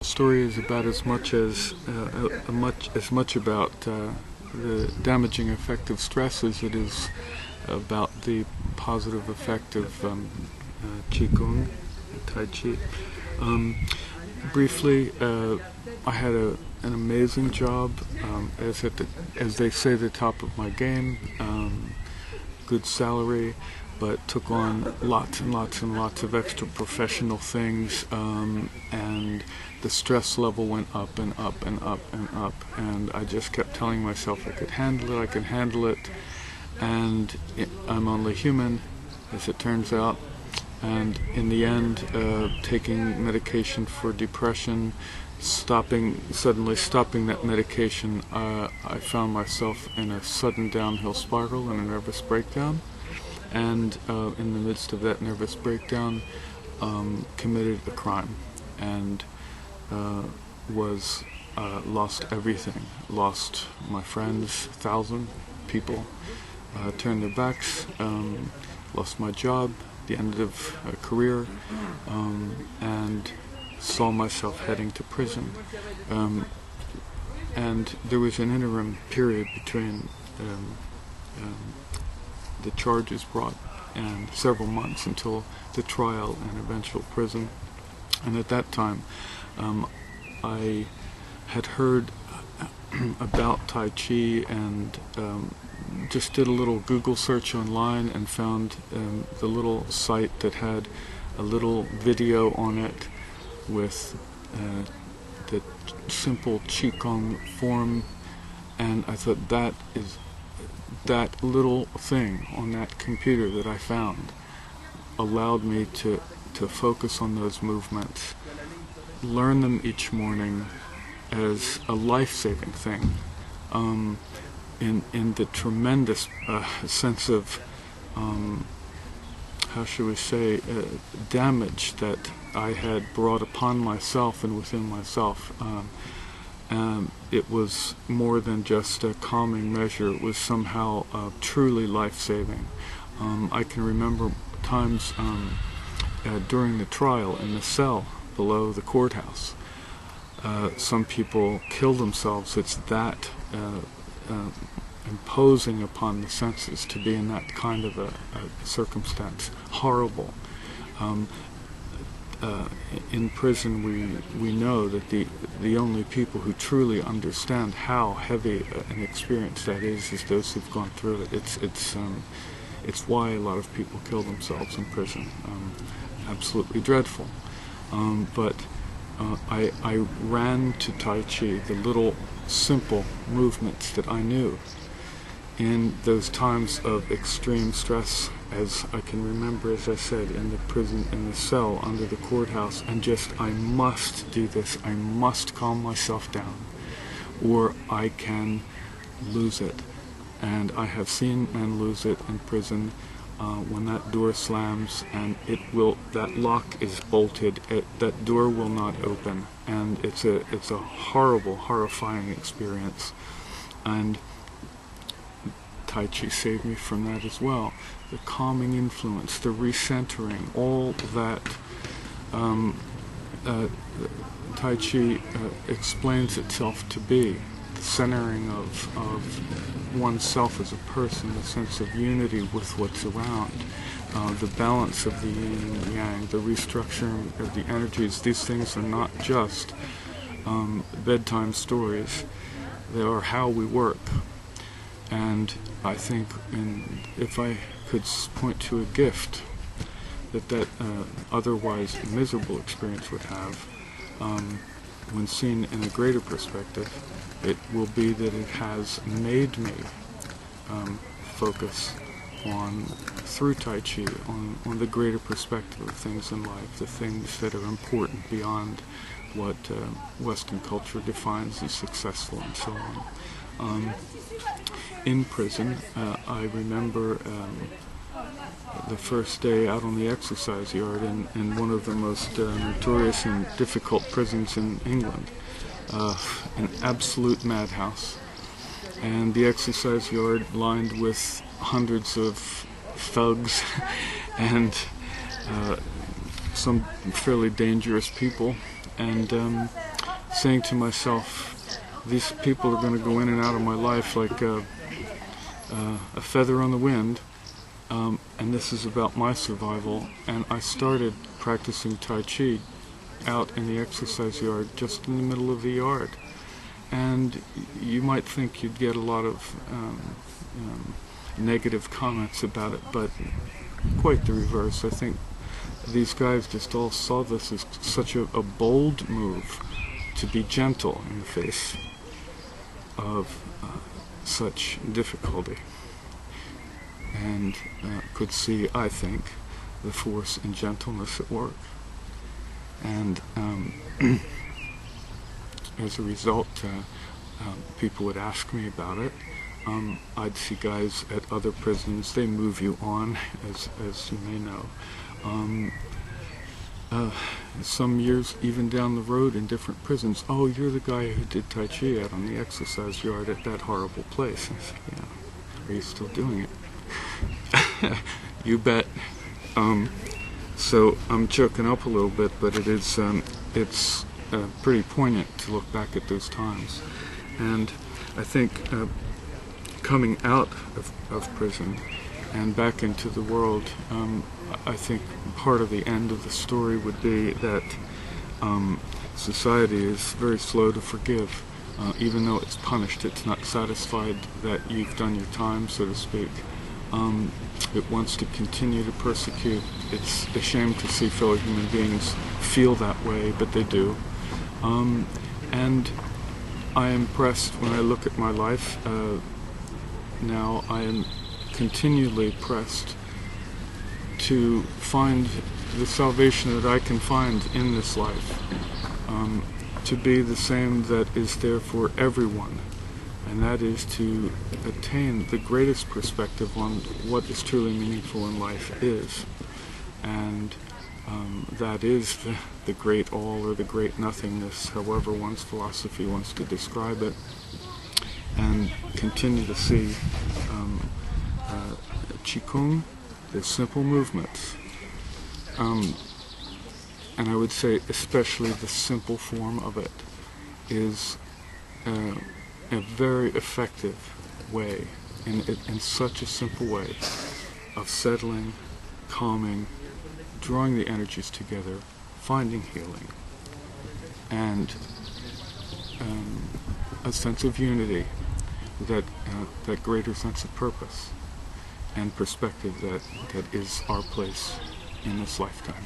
Story is about as much about the damaging effect of stress as it is about the positive effect of Qigong, Tai Chi. Briefly, I had an amazing job as they say, the top of my game. Good salary, but took on lots and lots and lots of extra professional things, and the stress level went up and up and up and up, and I just kept telling myself I could handle it, and I'm only human, as it turns out. And in the end, taking medication for depression, suddenly stopping that medication, I found myself in a sudden downhill spiral and a nervous breakdown. And in the midst of that nervous breakdown, committed a crime and lost everything. Lost my friends, 1,000 people turned their backs, lost my job, the end of a career, and saw myself heading to prison. And there was an interim period between the charges brought and several months until the trial and eventual prison. And at that time, I had heard about Tai Chi and just did a little Google search online and found the little site that had a little video on it with the simple Qigong form, and I thought that little thing on that computer that I found allowed me to focus on those movements, learn them each morning as a life-saving thing, in the tremendous sense of, how should we say, damage that I had brought upon myself and within myself. It was more than just a calming measure. It was somehow truly life-saving. I can remember times during the trial in the cell below the courthouse. Some people kill themselves. It's that imposing upon the senses to be in that kind of a circumstance. Horrible. In prison, we know that the only people who truly understand how heavy an experience that is those who've gone through it. It's why a lot of people kill themselves in prison. Absolutely dreadful. But I ran to Tai Chi, the little simple movements that I knew in those times of extreme stress, as I can remember, as I said, in the prison, in the cell under the courthouse, and just, I must do this, I must calm myself down, or I can lose it. And I have seen men lose it in prison when that door slams and that lock is bolted, that door will not open, and it's a horrible, horrifying experience. And Tai Chi saved me from that as well. The calming influence, the recentering, all that Tai Chi explains itself to be. The centering of oneself as a person, the sense of unity with what's around, the balance of the yin and yang, the restructuring of the energies. These things are not just bedtime stories. They are how we work. And I think if I could point to a gift that otherwise miserable experience would have, when seen in a greater perspective, it will be that it has made me focus on, through Tai Chi, on the greater perspective of things in life, the things that are important beyond what Western culture defines as successful and so on. In prison, I remember the first day out on the exercise yard in one of the most notorious and difficult prisons in England, an absolute madhouse, and the exercise yard lined with hundreds of thugs and some fairly dangerous people, and saying to myself, these people are going to go in and out of my life like a feather on the wind, and this is about my survival. And I started practicing Tai Chi out in the exercise yard, just in the middle of the yard. And you might think you'd get a lot of negative comments about it, but quite the reverse. I think these guys just all saw this as such a bold move to be gentle in the face of such difficulty, and could see, I think, the force and gentleness at work. And as a result, people would ask me about it. I'd see guys at other prisons. They move you on, as you may know. Some years even down the road in different prisons, oh, you're the guy who did Tai Chi out on the exercise yard at that horrible place. I said, yeah. Are you still doing it? You bet. So I'm choking up a little bit, but it is it's pretty poignant to look back at those times. And I think coming out of prison and back into the world, I think part of the end of the story would be that society is very slow to forgive. Even though it's punished, it's not satisfied that you've done your time, so to speak. It wants to continue to persecute. It's a shame to see fellow human beings feel that way, but they do. And I am pressed when I look at my life now. I am continually pressed to find the salvation that I can find in this life, to be the same that is there for everyone, and that is to attain the greatest perspective on what is truly meaningful in life is, and that is the great all, or the great nothingness, however one's philosophy wants to describe it, and continue to see Qigong, the simple movements, and I would say especially the simple form of it is a very effective way, in such a simple way, of settling, calming, drawing the energies together, finding healing, and a sense of unity, that greater sense of purpose and perspective that is our place in this lifetime.